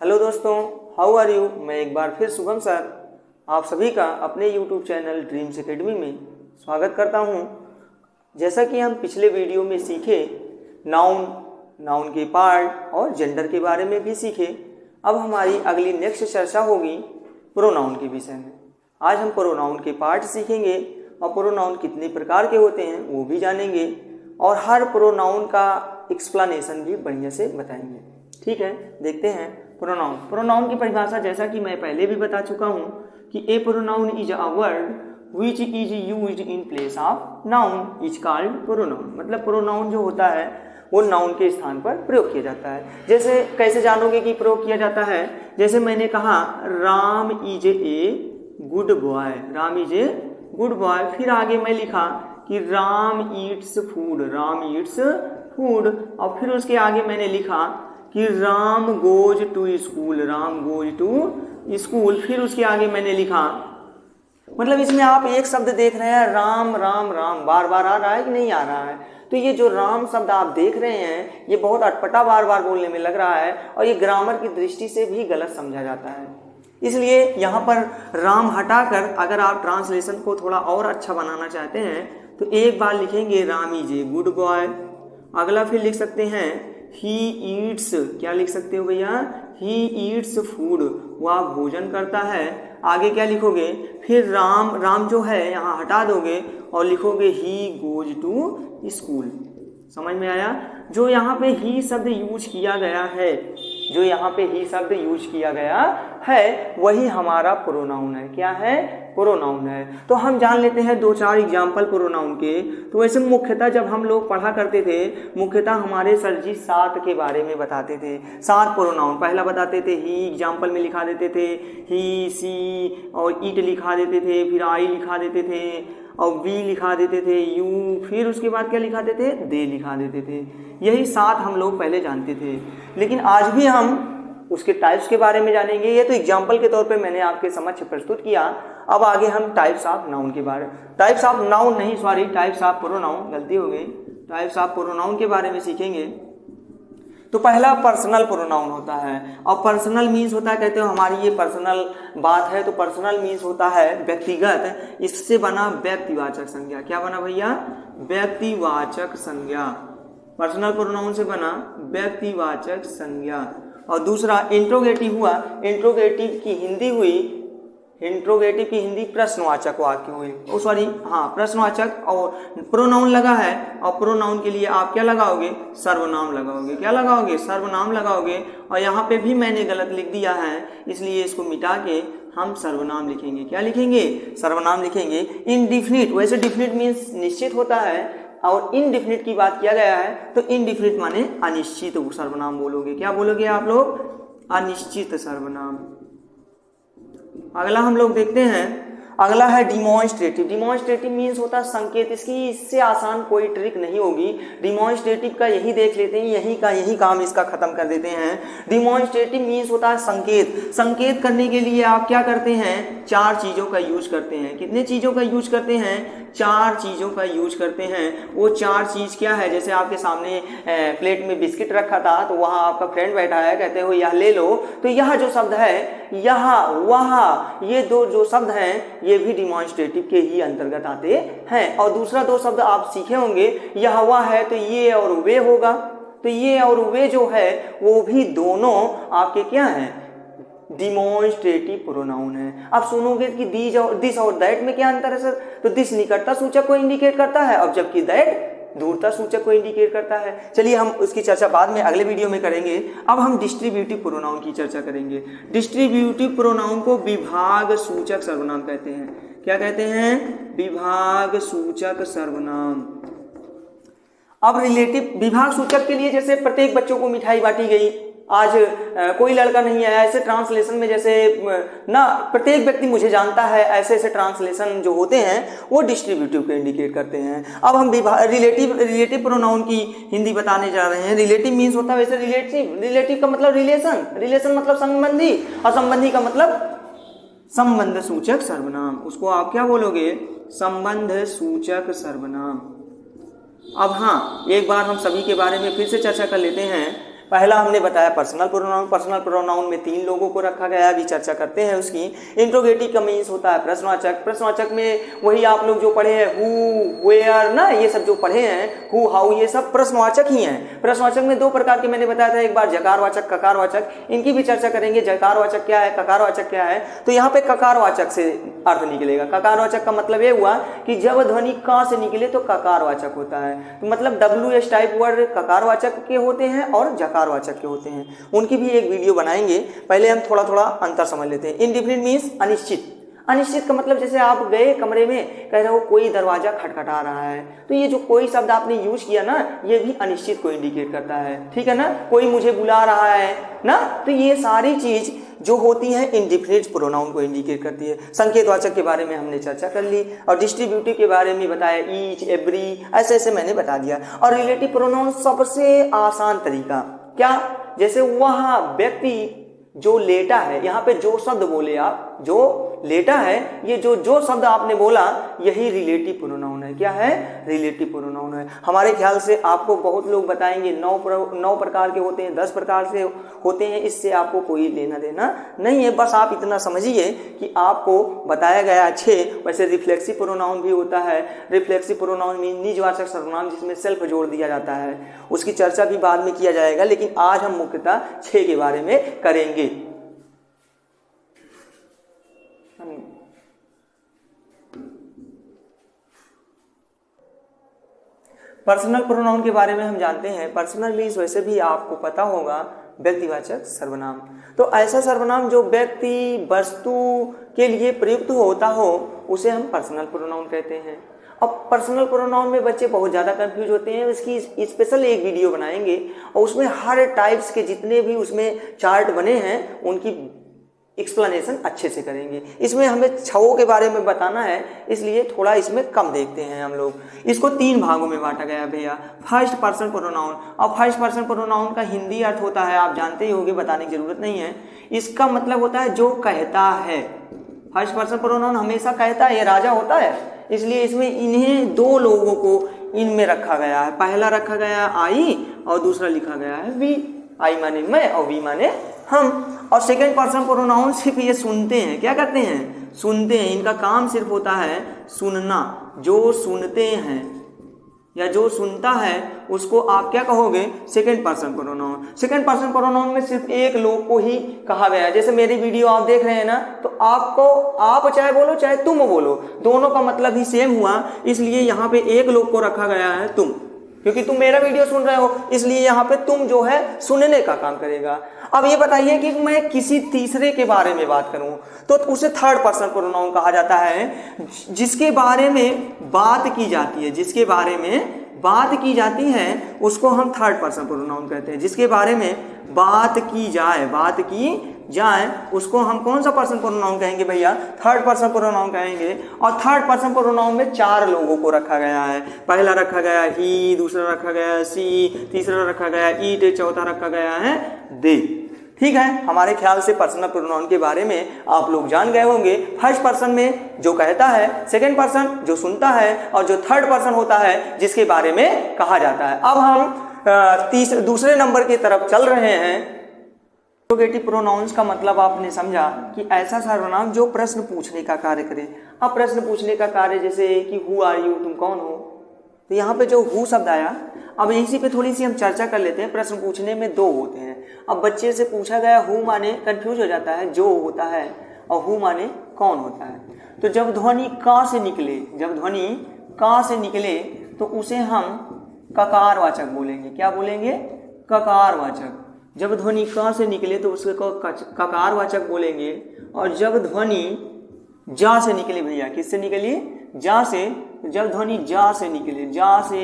Hello दोस्तों, how are you. मैं एक बार फिर शुभम सर आप सभी का अपने यूट्यूब चैनल ड्रीम्स एकेडमी में स्वागत करता हूं। जैसा कि हम पिछले वीडियो में सीखे नाउन के पार्ट और जेंडर के बारे में भी सीखे, अब हमारी अगली नेक्स्ट चर्चा होगी प्रोनाउन के विषय में। आज हम प्रोनाउन के पार्ट सीखेंगे और प्रोनाउन कितने प्रकार के होते हैं वो भी जानेंगे और हर प्रोनाउन का एक्सप्लेनेशन भी बढ़िया से बताएंगे। ठीक है, देखते हैं प्रोनाउन की परिभाषा। जैसा कि मैं पहले भी बता चुका हूं कि a pronoun is a word which is used in place of noun is called pronoun. मतलब प्रोनाउन जो होता है वो नाउन के स्थान पर प्रयोग किया जाता है। जैसे कैसे जानोगे कि प्रयोग किया जाता है, जैसे मैंने कहा Ram is a good boy, Ram is a good boy. फिर आगे मैं लिखा कि Ram eats food, Ram eats food. और फिर उसके आगे मैंने लिखा कि Ram goes to school, Ram goes to school. फिर उसके आगे मैंने लिखा, मतलब इसमें आप एक शब्द देख रहे हैं राम राम राम, बार बार आ रहा है कि नहीं आ रहा है। तो ये जो राम शब्द आप देख रहे हैं ये बहुत अटपटा बार बार बोलने में लग रहा है और ये ग्रामर की दृष्टि से भी गलत समझा जाता है। इसलिए यहाँ पर राम हटाकर अगर आप ट्रांसलेशन को थोड़ा और अच्छा बनाना चाहते हैं तो एक बार लिखेंगे Ram is a good boy. अगला फिर लिख सकते हैं ही ईट्स, क्या लिख सकते हो भैया, ही ईट्स फूड, वह भोजन करता है। आगे क्या लिखोगे, फिर राम जो है यहाँ हटा दोगे और लिखोगे ही गोज टू स्कूल। समझ में आया। जो यहाँ पे ही शब्द यूज किया गया है, जो यहाँ पे ही शब्द यूज किया गया है वही हमारा प्रोनाउन है। क्या है, प्रोनाउन है। तो हम जान लेते हैं दो चार एग्जाम्पल प्रोनाउन के। तो वैसे मुख्यतः जब हम लोग पढ़ा करते थे, मुख्यतः हमारे सर जी 7 के बारे में बताते थे। 7 प्रोनाउन पहला बताते थे, ही एग्जाम्पल में लिखा देते थे, ही सी और इट लिखा देते थे, फिर आई लिखा देते थे और वी लिखा देते थे, यू, फिर उसके बाद क्या लिखाते थे, दे लिखा देते थे। यही 7 हम लोग पहले जानते थे। लेकिन आज भी हम उसके टाइप्स के बारे में जानेंगे। ये तो एग्जाम्पल के तौर पे मैंने आपके समक्ष प्रस्तुत किया। अब आगे हम टाइप्स ऑफ नाउन के बारे, टाइप्स ऑफ नाउन नहीं सॉरी टाइप्स ऑफ प्रोनाउन, गलती हो गई, टाइप्स ऑफ प्रोनाउन के बारे में सीखेंगे। तो पहला पर्सनल प्रोनाउन होता है और पर्सनल मीन्स होता है, कहते हो हमारी ये पर्सनल बात है तो पर्सनल मीन्स होता है व्यक्तिगत। इससे बना व्यक्तिवाचक संज्ञा। क्या बना भैया, व्यक्तिवाचक संज्ञा। पर्सनल प्रोनाउन से बना व्यक्तिवाचक संज्ञा। और दूसरा इंट्रोगेटिव हुआ, इंट्रोगेटिव की हिंदी हुई, इंट्रोगेटिव की हिंदी प्रश्नवाचक वाक्य हुई, ओ सॉरी हाँ प्रश्नवाचक। और प्रोनाउन लगा है और प्रोनाउन के लिए आप क्या लगाओगे, सर्वनाम लगाओगे। क्या लगाओगे, सर्वनाम लगाओगे। और यहाँ पे भी मैंने गलत लिख दिया है इसलिए इसको मिटा के हम सर्वनाम लिखेंगे। क्या लिखेंगे, सर्वनाम लिखेंगे। इनडिफिनिट, वैसे डिफिनिट मीन्स निश्चित होता है और इनडिफिनिट की बात किया गया है तो इनडिफिनिट माने अनिश्चित सर्वनाम बोलोगे। क्या बोलोगे आप लोग, अनिश्चित सर्वनाम। अगला हम लोग देखते हैं, अगला है डिमॉन्स्ट्रेटिव। डिमॉन्स्ट्रेटिव मीन्स होता है संकेत। इससे आसान कोई ट्रिक नहीं होगी। डिमॉन्स्ट्रेटिव का यही देख लेते हैं, यही काम इसका खत्म कर देते हैं। डिमॉन्स्ट्रेटिव मीन्स होता है संकेत। संकेत करने के लिए आप क्या करते हैं, 4 चीजों का यूज करते हैं। कितने चीजों का यूज करते हैं, 4 चीजों का यूज करते हैं। वो 4 चीज क्या है, जैसे आपके सामने प्लेट में बिस्किट रखा था तो वहां आपका फ्रेंड बैठा है, कहते हो यह ले लो। तो यह जो शब्द है, यह वह, ये 2 जो शब्द हैं ये भी डिमॉन्स्ट्रेटिव के ही अंतर्गत आते हैं। और दूसरा 2 शब्द आप सीखे होंगे, यह वह है तो ये और वे होगा। तो ये और वे जो है वो भी दोनों आपके क्या हैं, डिमॉन्स्ट्रेटिव प्रोनाउन है। आप सुनोगे कि दिस और दैट में क्या अंतर है सर, तो दिस निकटता सूचक को इंडिकेट करता है और जबकि दैट दूरता सूचक को इंडिकेट करता है। चलिए हम उसकी चर्चा बाद में अगले वीडियो में करेंगे। अब हम डिस्ट्रीब्यूटिव प्रोनाउन की चर्चा करेंगे। डिस्ट्रीब्यूटिव प्रोनाउन को विभाग सूचक सर्वनाम कहते हैं। क्या कहते हैं, विभाग सूचक सर्वनाम। अब रिलेटिव विभाग सूचक के लिए जैसे प्रत्येक बच्चों को मिठाई बांटी गई, आज कोई लड़का नहीं आया, ऐसे ट्रांसलेशन में जैसे ना प्रत्येक व्यक्ति मुझे जानता है, ऐसे ट्रांसलेशन जो होते हैं वो डिस्ट्रीब्यूटिव को इंडिकेट करते हैं। अब हम रिलेटिव प्रोनाउन की हिंदी बताने जा रहे हैं। रिलेटिव मीन्स होता है वैसे रिलेटिव का मतलब रिलेशन मतलब संबंधी, और संबंधी का मतलब संबंध सूचक सर्वनाम। उसको आप क्या बोलोगे, संबंध सूचक सर्वनाम। अब हाँ, एक बार हम सभी के बारे में फिर से चर्चा कर लेते हैं। पहला हमने बताया पर्सनल प्रोनाउन। पर्सनल प्रोनाउन में 3 लोगों को रखा गया है, अभी चर्चा करते हैं उसकी। इंट्रोगेटिव का मीन्स होता है प्रश्नवाचक। प्रश्नवाचक में वही आप लोग जो पढ़े हैं हु, वेयर ना, ये सब जो पढ़े हैं हु, हाउ, ये सब प्रश्नवाचक ही हैं। प्रश्नवाचक में 2 प्रकार के मैंने बताया था, एक बार जकारवाचक, ककारवाचक, इनकी भी चर्चा करेंगे। जकारवाचक क्या है, ककारवाचक क्या है। तो यहाँ पे ककारवाचक से अर्थ निकलेगा। ककारवाचक का मतलब ये हुआ कि जब ध्वनि का से निकले तो ककारवाचक होता है। तो मतलब WH टाइप वर्ड ककारवाचक के होते हैं और जकारवाचक के होते हैं। उनकी भी एक वीडियो बनाएंगे। पहले हम थोड़ा थोड़ा अंतर समझ लेते हैं। इनडिफिनिट मीन्स अनिश्चित। अनिश्चित का मतलब जैसे आप गए कमरे में, कह रहे हो कोई दरवाजा खटखटा रहा है, तो ये जो कोई शब्द आपने यूज किया ना, ये भी अनिश्चित को इंडिकेट करता है, ठीक है ना। कोई मुझे बुला रहा है ना, तो ये सारी चीज जो होती है इंडिफिनिट प्रोनाउन को इंडिकेट करती है। संकेतवाचक के बारे में हमने चर्चा कर ली और डिस्ट्रीब्यूटिव के बारे में बताया, ईच, एवरी, ऐसे ऐसे मैंने बता दिया। और रिलेटिव प्रोनाउन सबसे आसान तरीका क्या, जैसे वह व्यक्ति जो लेटा है, यहाँ पे जो शब्द बोले आप, जो लेटा है, ये जो शब्द आपने बोला यही रिलेटिव प्रोनाउन है। क्या है, रिलेटिव प्रोनाउन है। हमारे ख्याल से आपको बहुत लोग बताएंगे 9 प्रकार के होते हैं, 10 प्रकार से होते हैं, इससे आपको कोई लेना देना नहीं है। बस आप इतना समझिए कि आपको बताया गया 6। वैसे रिफ्लेक्सिव प्रोनाउन भी होता है। रिफ्लेक्सिव प्रोनाउन मीन निजवाचक सर्वनाम जिसमें सेल्फ जोड़ दिया जाता है, उसकी चर्चा भी बाद में किया जाएगा, लेकिन आज हम मुख्यतः 6 के बारे में करेंगे। पर्सनल प्रोनाउन के बारे में हम जानते हैं। पर्सनल मीन्स वैसे भी आपको पता होगा व्यक्तिवाचक सर्वनाम। तो ऐसा सर्वनाम जो व्यक्ति वस्तु के लिए प्रयुक्त होता हो उसे हम पर्सनल प्रोनाउन कहते हैं। अब पर्सनल प्रोनाउन में बच्चे बहुत ज़्यादा कंफ्यूज होते हैं, इसकी स्पेशल एक वीडियो बनाएंगे और उसमें हर टाइप्स के जितने भी उसमें चार्ट बने हैं उनकी एक्सप्लेनेशन अच्छे से करेंगे। इसमें हमें 6 के बारे में बताना है, इसलिए थोड़ा इसमें कम देखते हैं हम लोग। इसको 3 भागों में बांटा गया भैया। First person pronoun. और फर्स्ट पर्सन प्रोनाउन का हिंदी अर्थ होता है, आप जानते ही होंगे, बताने की जरूरत नहीं है। इसका मतलब होता है जो कहता है। फर्स्ट पर्सन प्रोनाउन हमेशा कहता है, ये राजा होता है, इसलिए इसमें इन्हें 2 लोगों को इनमें रखा गया है। पहला रखा गया आई और दूसरा लिखा गया है वी। आई माने मैं और वी माने हम। और सेकेंड पर्सन प्रोनाउन सिर्फ ये सुनते हैं। क्या करते हैं, सुनते हैं। इनका काम सिर्फ होता है सुनना। जो सुनते हैं या जो सुनता है उसको आप क्या कहोगे, second person pronoun. Second person pronoun में सिर्फ एक लोग को ही कहा गया है। जैसे मेरी वीडियो आप देख रहे हैं ना, तो आपको, आप चाहे बोलो चाहे तुम बोलो, दोनों का मतलब ही सेम हुआ, इसलिए यहाँ पे एक लोग को रखा गया है तुम, क्योंकि तुम मेरा वीडियो सुन रहे हो, इसलिए यहाँ पे तुम जो है सुनने का काम करेगा। अब ये बताइए कि मैं किसी तीसरे के बारे में बात करूं तो उसे थर्ड पर्सन प्रोनाउन कहा जाता है। जिसके बारे में बात की जाती है, जिसके बारे में बात की जाती है उसको हम थर्ड पर्सन प्रोनाउन कहते हैं। जिसके बारे में बात की जाए उसको हम कौन सा पर्सन प्रोनाउन कहेंगे भैया, थर्ड पर्सन प्रोनाउन कहेंगे। और थर्ड पर्सन प्रोनाउन में 4 लोगों को रखा गया है। पहला रखा गया ही, दूसरा रखा गया सी, तीसरा रखा गया ईट, चौथा रखा गया है दे। ठीक है, हमारे ख्याल से पर्सनल प्रोनाउन के बारे में आप लोग जान गए होंगे। फर्स्ट पर्सन में जो कहता है, सेकंड पर्सन जो सुनता है, और जो थर्ड पर्सन होता है जिसके बारे में कहा जाता है। अब हम दूसरे नंबर की तरफ चल रहे हैं। इंट्रोगेटिव प्रोनाउंस का मतलब आपने समझा कि ऐसा सर्वनाम जो प्रश्न पूछने का कार्य करे। अब प्रश्न पूछने का कार्य जैसे कि हु आर यू, तुम कौन हो, तो यहाँ पे जो हु शब्द आया, अब इसी पे थोड़ी सी हम चर्चा कर लेते हैं। प्रश्न पूछने में 2 होते हैं। अब बच्चे से पूछा गया हु माने कंफ्यूज हो जाता है, जो होता है, और हु माने कौन होता है। तो जब ध्वनि का से निकले, जब ध्वनि का से निकले तो उसे हम ककारवाचक बोलेंगे। क्या बोलेंगे, ककारवाचक। जब ध्वनि का से निकले तो उसको ककारवाचक बोलेंगे। और जब ध्वनि जा से निकले भैया, किससे निकली, जा से, जब ध्वनि जा से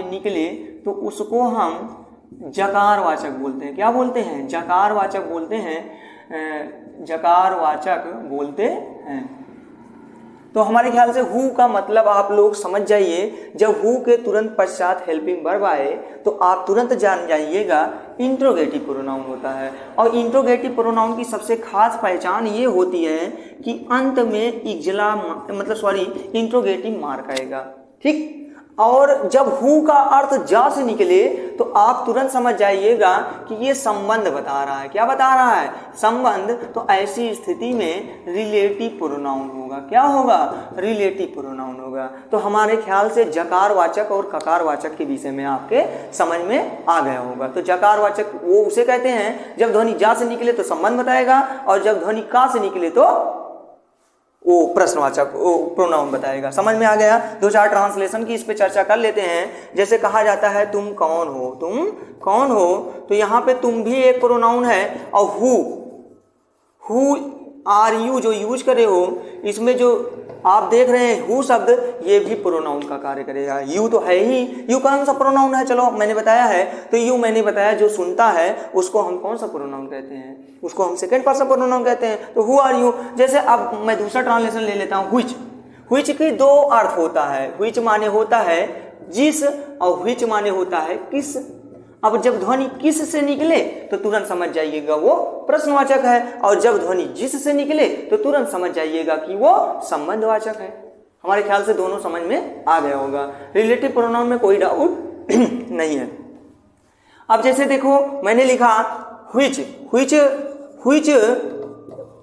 निकले तो उसको हम जकारवाचक बोलते हैं। क्या बोलते हैं, जकारवाचक बोलते हैं, जकारवाचक बोलते हैं। तो हमारे ख्याल से हु का मतलब आप लोग समझ जाइए। जब हु के तुरंत पश्चात हेल्पिंग वर्ब आए तो आप तुरंत जान जाइएगा इंट्रोगेटिव प्रोनाउन होता है। और इंट्रोगेटिव प्रोनाउन की सबसे खास पहचान ये होती है कि अंत में इंट्रोगेटिव मार्क आएगा। ठीक, और जब हु का अर्थ जा से निकले तो आप तुरंत समझ जाइएगा कि ये संबंध बता रहा है। क्या बता रहा है? संबंध। तो ऐसी स्थिति में रिलेटिव प्रोनाउन होगा। क्या होगा? रिलेटिव प्रोनाउन होगा। तो हमारे ख्याल से जकारवाचक और ककारवाचक के विषय में आपके समझ में आ गया होगा। तो जकारवाचक वो उसे कहते हैं जब ध्वनि जा से निकले तो संबंध बताएगा, और जब ध्वनि का से निकले तो वो प्रश्नवाचक वो प्रोनाउन बताएगा। समझ में आ गया? दो चार ट्रांसलेशन की इस पे चर्चा कर लेते हैं। जैसे कहा जाता है तुम कौन हो, तुम कौन हो, तो यहाँ पे तुम भी एक प्रोनाउन है, और हु आर यू जो यूज करे हो, इसमें जो आप देख रहे हैं हु शब्द, ये भी प्रोनाउन का कार्य करेगा। यू तो है ही, यू कौन सा प्रोनाउन है? चलो मैंने बताया है, तो यू मैंने बताया जो सुनता है उसको हम कौन सा प्रोनाउन कहते हैं? उसको हम सेकंड पर्सन प्रोनाउन कहते हैं। तो हु आर यू। जैसे अब मैं दूसरा ट्रांसलेशन ले लेता हूँ, व्हिच की दो अर्थ होता है। व्हिच माने होता है जिस, और व्हिच माने होता है किस। अब जब ध्वनि किस से निकले तो तुरंत समझ जाइएगा वो प्रश्नवाचक है, और जब ध्वनि जिस से निकले तो तुरंत समझ जाइएगा कि वो संबंधवाचक है। हमारे ख्याल से दोनों समझ में आ गया होगा। रिलेटिव प्रोनाउन में कोई डाउट नहीं है। अब जैसे देखो मैंने लिखा व्हिच,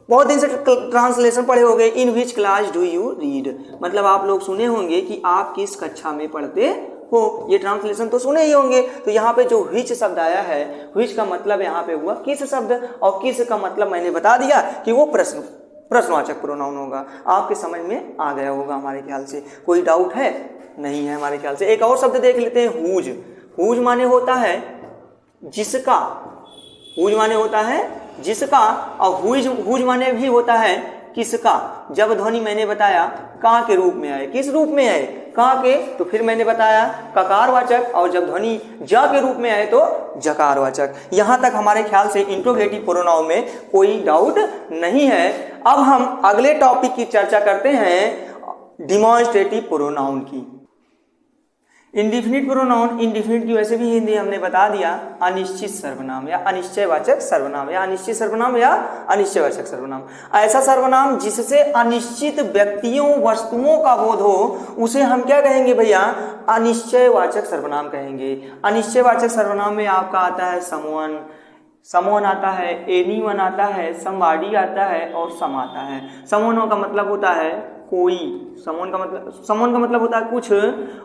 बहुत दिन से ट्रांसलेशन पढ़े होंगे, in which class do you read, मतलब आप लोग सुने होंगे कि आप किस कक्षा में पढ़ते हो। ये ट्रांसलेशन तो सुने ही होंगे। तो यहाँ पे जो व्हिच शब्द आया है, व्हिच का मतलब यहाँ पे हुआ किस शब्द, और किस का मतलब मैंने बता दिया कि वो प्रश्नवाचक प्रोनाउन होगा। आपके समझ में आ गया होगा हमारे ख्याल से। कोई डाउट है? नहीं है हमारे ख्याल से। एक और शब्द देख लेते हैं, हुज। हुज माने होता है जिसका, हुज माने होता है जिसका, और हुज माने भी होता है किसका। जब ध्वनि मैंने बताया का के रूप में आए, किस रूप में आए? का के, तो फिर मैंने बताया ककारवाचक, और जब ध्वनि जा के रूप में आए तो जकारवाचक। यहां तक हमारे ख्याल से इंट्रोगेटिव प्रोनाउन में कोई डाउट नहीं है। अब हम अगले टॉपिक की चर्चा करते हैं डिमॉन्स्ट्रेटिव प्रोनाउन की। इंडिफिनिट प्रोनाउन, इंडिफिनिट की वैसे भी हिंदी हमने बता दिया अनिश्चित सर्वनाम या अनिश्चयवाचक सर्वनाम, या अनिश्चित सर्वनाम या अनिश्चयवाचक सर्वनाम। ऐसा सर्वनाम जिससे अनिश्चित व्यक्तियों वस्तुओं का बोध हो उसे हम क्या कहेंगे भैया? अनिश्चयवाचक सर्वनाम कहेंगे। अनिश्चयवाचक सर्वनाम में आपका आता है समवन, समवन आता है, एनीवन आता है, समबॉडी आता है, और सम आता है। समवन का मतलब होता है कोई, समवन का मतलब होता है कुछ,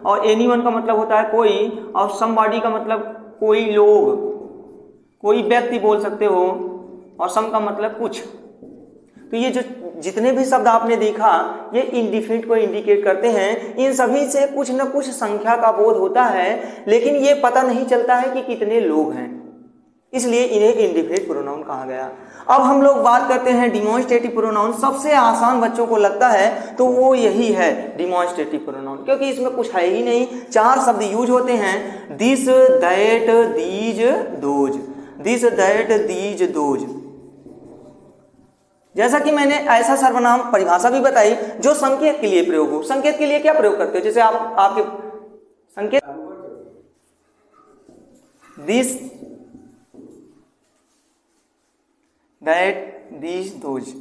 और एनीवन का मतलब होता है कोई, और समबॉडी का मतलब कोई लोग, कोई व्यक्ति बोल सकते हो, और सम का मतलब कुछ। तो ये जो जितने भी शब्द आपने देखा ये इंडिफिनिट को इंडिकेट करते हैं। इन सभी से कुछ न कुछ संख्या का बोध होता है, लेकिन ये पता नहीं चलता है कि कितने लोग हैं, इसलिए इन्हें इंडिफिनिट प्रोनाउन कहा गया। अब हम लोग बात करते हैं डिमॉन्स्ट्रेटिव प्रोनाउन। सबसे आसान बच्चों को लगता है तो वो यही है डिमॉन्स्ट्रेटिव प्रोनाउन, क्योंकि इसमें कुछ है ही नहीं। चार शब्द यूज होते हैं, this, that, these, those. This, that, these, those. जैसा कि मैंने ऐसा सर्वनाम परिभाषा भी बताई जो संकेत के लिए प्रयोग हो। संकेत के लिए क्या प्रयोग करते हो? जैसे आपके संकेत दिस, दैट, दीज, दोज।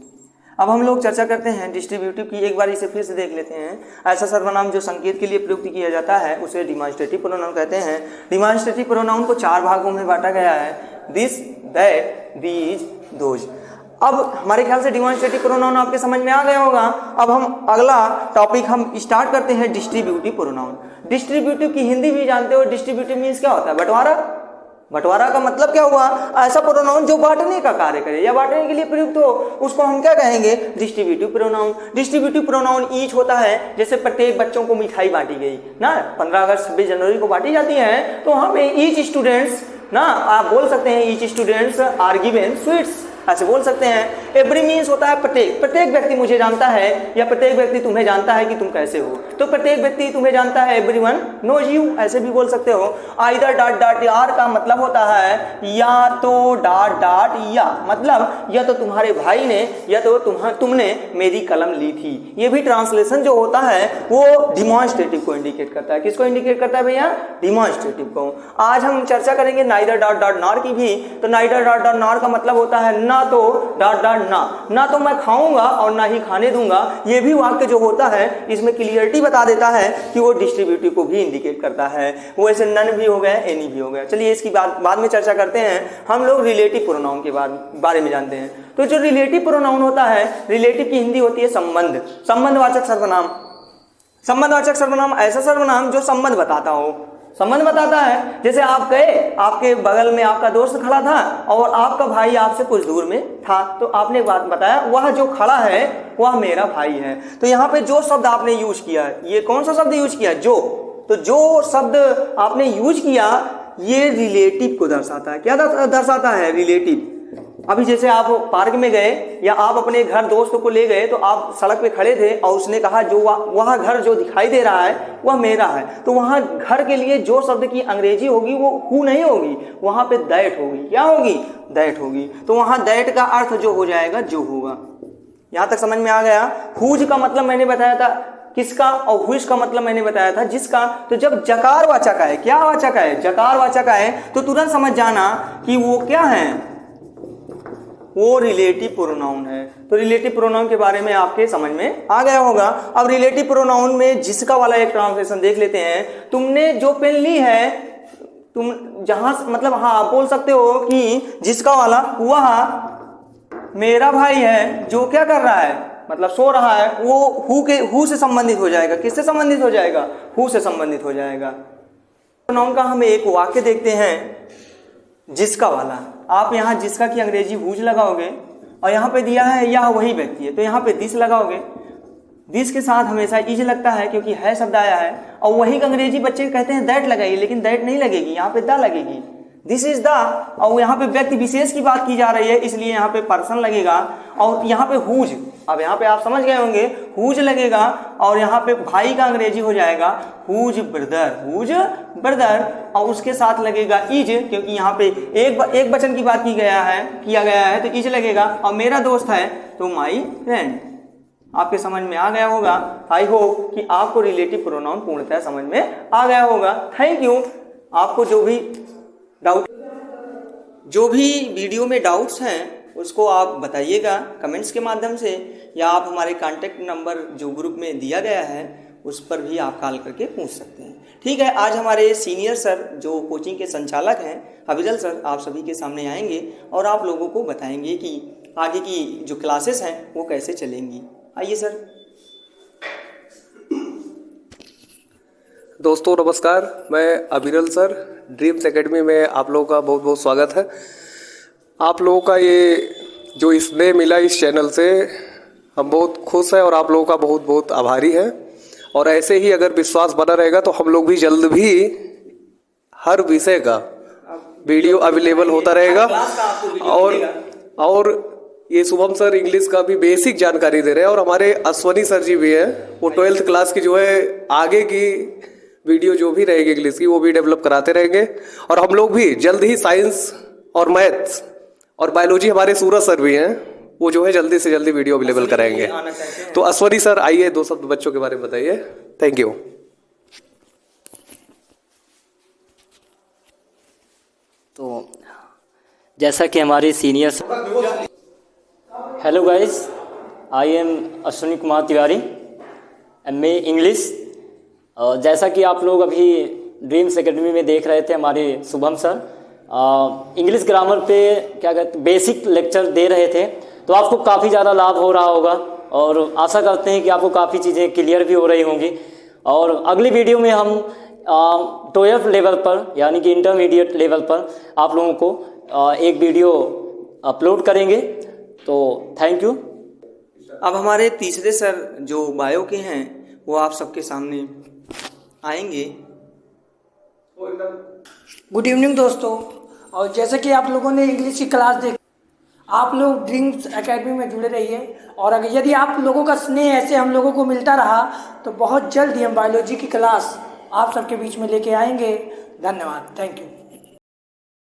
अब हम लोग चर्चा करते हैं डिस्ट्रीब्यूटिव की। एक बार इसे फिर से देख लेते हैं। ऐसा सर्वनाम जो संकेत के लिए प्रयुक्त किया जाता है उसे डिमॉन्स्ट्रेटिव प्रोनाउन कहते हैं। डिमॉन्स्ट्रेटिव प्रोनाउन को चार भागों में बांटा गया है, दिस, दैट, दीज, दोज। अब हमारे ख्याल से डिमॉन्स्ट्रेटिव प्रोनाउन आपके समझ में आ गया होगा। अब हम अगला टॉपिक हम स्टार्ट करते हैं डिस्ट्रीब्यूटिव प्रोनाउन। डिस्ट्रीब्यूटिव की हिंदी भी जानते हो, डिस्ट्रीब्यूटिव मीन्स क्या होता है? बंटवारा। बंटवारा का मतलब क्या हुआ? ऐसा प्रोनाउन जो बांटने का कार्य करे या बांटने के लिए प्रयुक्त हो, उसको हम क्या कहेंगे? Distributive pronoun. Distributive pronoun each होता है। जैसे प्रत्येक बच्चों को मिठाई बांटी गई ना, 15 अगस्त 26 जनवरी को बांटी जाती है, तो हम ईच स्टूडेंट्स ना, आप बोल सकते हैं each students are given sweets, ऐसे बोल सकते हैं। एवरी मीन्स होता है प्रत्येक, प्रत्येक व्यक्ति मुझे जानता है, या प्रत्येक व्यक्ति तुम्हें जानता है कि तुम कैसे हो, तो प्रत्येक व्यक्ति तुम्हें जानता है, एवरीवन नोज यू, ऐसे भी बोल सकते हो। आइदर डॉट डॉट यार का मतलब होता है या तो डॉट डॉट या, मतलब या तो तुम्हारे भाई ने या तो तुमने मेरी कलम ली थी। ये भी ट्रांसलेशन जो होता है वो डिमॉन्स्ट्रेटिव को इंडिकेट करता है। किसको इंडिकेट करता है भैया? डिमॉन्स्ट्रेटिव को। आज हम चर्चा करेंगे नाइदर डॉट डॉट नॉर की भी। तो नाइदर डॉट डॉट नॉर का मतलब होता है ना तो डॉट डॉट ना तो मैं खाऊंगा और ना ही खाने दूंगा। ये भी वाक्य जो होता है इसमें क्लियरिटी बता देता है कि वो डिस्ट्रीब्यूटिव को भी इंडिकेट करता है। वो ऐसे नन भी हो गया, एनी भी हो गया। चलिए इसकी बाद में चर्चा करते हैं। हम लोग रिलेटिव प्रोनाउन के बारे में जानते हैं। तो जो रिलेटिव प्रोनाउन होता है, रिलेटिव की हिंदी होती है संबंध, संबंधवाचक सर्वनाम। संबंधवाचक सर्वनाम ऐसा सर्वनाम जो संबंध बताता हो, संबंध बताता है। जैसे आप गए, आपके बगल में आपका दोस्त खड़ा था और आपका भाई आपसे कुछ दूर में था, तो आपने एक बात बताया, वह जो खड़ा है वह मेरा भाई है। तो यहाँ पे जो शब्द आपने यूज किया, ये कौन सा शब्द यूज किया? जो। तो जो शब्द आपने यूज किया ये रिलेटिव को दर्शाता है। क्या दर्शाता है? रिलेटिव। अभी जैसे आप पार्क में गए या आप अपने घर दोस्त को ले गए, तो आप सड़क पे खड़े थे और उसने कहा जो वह घर जो दिखाई दे रहा है वह मेरा है। तो वहां घर के लिए जो शब्द की अंग्रेजी होगी वो हु नहीं होगी, वहां पे दैट होगी। क्या होगी? दैट होगी। तो वहां दैट का अर्थ जो हो जाएगा जो होगा। यहां तक समझ में आ गया? हुज का मतलब मैंने बताया था किसका, और हुइस का मतलब मैंने बताया था जिसका। तो जब जकार वाचक है, क्या वाचक है? जकार वाचक है, तो तुरंत समझ जाना कि वो क्या है, वो रिलेटिव प्रोनाउन है। तो रिलेटिव प्रोनाउन के बारे में आपके समझ में आ गया होगा। अब रिलेटिव प्रोनाउन में जिसका वाला एक ट्रांसलेशन देख लेते हैं। तुमने जो पेन ली है, तुम जहां मतलब हाँ आप बोल सकते हो कि जिसका वाला वह मेरा भाई है जो क्या कर रहा है, मतलब सो रहा है, वो हु से संबंधित हो जाएगा। किससे संबंधित हो जाएगा? हु से संबंधित हो जाएगा। प्रोनाउन का हम एक वाक्य देखते हैं, जिसका वाला। आप यहाँ जिसका की अंग्रेजी हुज लगाओगे और यहाँ पे दिया है यह वही व्यक्ति है, तो यहाँ पे दिस लगाओगे। दिस के साथ हमेशा इज लगता है क्योंकि है शब्द आया है, और वही अंग्रेजी बच्चे कहते हैं दैट लगाइए, लेकिन दैट नहीं लगेगी, यहाँ पे द लगेगी। दिस इज द, और यहाँ पे व्यक्ति विशेष की बात की जा रही है इसलिए यहाँ पे पर्सन लगेगा। और यहाँ पे हुज, अब यहाँ पे आप समझ गए होंगे, हुज लगेगा और यहाँ पे भाई का अंग्रेजी हो जाएगा हुज ब्रदर, हुज ब्रदर। और उसके साथ लगेगा इज, क्योंकि यहाँ पे एक वचन की बात किया गया है तो इज लगेगा। और मेरा दोस्त है तो माई फ्रेंड। आपके समझ में आ गया होगा। आई होप कि आपको रिलेटिव प्रोनाउन पूर्णतः समझ में आ गया होगा। Thank you. आपको जो भी वीडियो में डाउट्स हैं उसको आप बताइएगा कमेंट्स के माध्यम से, या आप हमारे कांटेक्ट नंबर जो ग्रुप में दिया गया है उस पर भी आप कॉल करके पूछ सकते हैं। ठीक है, आज हमारे सीनियर सर जो कोचिंग के संचालक हैं अभिजल सर आप सभी के सामने आएंगे और आप लोगों को बताएंगे कि आगे की जो क्लासेस हैं वो कैसे चलेंगी। आइए सर। दोस्तों नमस्कार, मैं अभिरल सर, ड्रीम्स एकेडमी में आप लोगों का बहुत बहुत स्वागत है। आप लोगों का ये जो स्नेह मिला इस चैनल से हम बहुत खुश हैं और आप लोगों का बहुत बहुत आभारी हैं। और ऐसे ही अगर विश्वास बना रहेगा तो हम लोग भी जल्द भी हर विषय का वीडियो अवेलेबल होता रहेगा। और ये शुभम सर इंग्लिश का भी बेसिक जानकारी दे रहे हैं, और हमारे अश्वनी सर जी भी हैं, वो 12th क्लास की जो है आगे की वीडियो जो भी रहेगी इंग्लिश की वो भी डेवलप कराते रहेंगे। और हम लोग भी जल्द ही साइंस और मैथ्स और बायोलॉजी, हमारे सूरज सर भी हैं, वो जो है जल्दी से जल्दी वीडियो अवेलेबल कराएंगे। तो अश्वनी सर आइए 2 शब्द बच्चों के बारे में बताइए। Thank you. तो जैसा कि हमारे senior, hello guys, I am Ashwini Kumar Tiwari, MA English. जैसा कि आप लोग अभी ड्रीम्स एकेडमी में देख रहे थे, हमारे शुभम सर इंग्लिश ग्रामर पे क्या कहते बेसिक लेक्चर दे रहे थे, तो आपको काफ़ी ज़्यादा लाभ हो रहा होगा और आशा करते हैं कि आपको काफ़ी चीज़ें क्लियर भी हो रही होंगी। और अगली वीडियो में हम 12th लेवल पर यानी कि इंटरमीडिएट लेवल पर आप लोगों को एक वीडियो अपलोड करेंगे। तो थैंक यू। अब हमारे तीसरे सर जो बायो के हैं वो आप सबके सामने आएंगे। गुड इवनिंग दोस्तों, और जैसे कि आप लोगों ने इंग्लिश की क्लास देखी, आप लोग ड्रीम्स एकेडमी में जुड़े रहिए। और अगर यदि आप लोगों का स्नेह ऐसे हम लोगों को मिलता रहा तो बहुत जल्द ही हम बायोलॉजी की क्लास आप सबके बीच में लेके आएंगे। धन्यवाद, थैंक यू।